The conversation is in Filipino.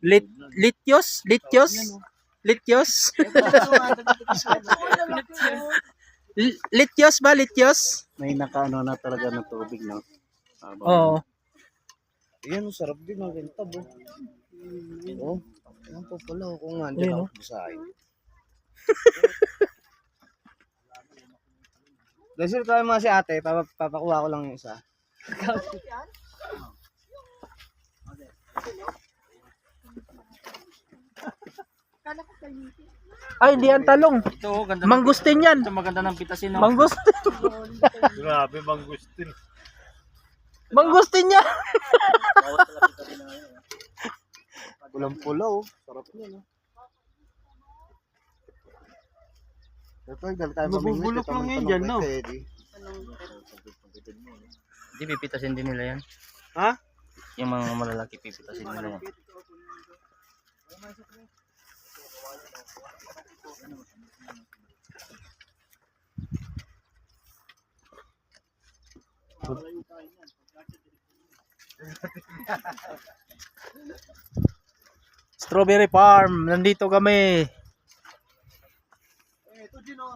Lityos? Lityos? Lityos? Lityos ba? Lityos? May nakaano na talaga ng tubig, no? Oo. Yan, sarap din ang gintab, oh. Oh, yan po pala, kung nandiyan ako sa akin. Dasir tayo mga si ate, papakuha ko lang yung isa. Ay, hindi ang talong. Ito, ganda. Mangustin yan. Ito maganda ng pitasin. No? Mangustin. Grabe, mangustin. Mangustin yan. Pulang-pula, oh. Sarap niya, no? Ito, galit tayo mamingwit. Mabubulok lang yan dyan, no? Hindi, pipitasin din nila yan. Ha? Yung mga malalaki pipitasin nila yan. Strawberry farm. Nandito kami. Ito, Gino.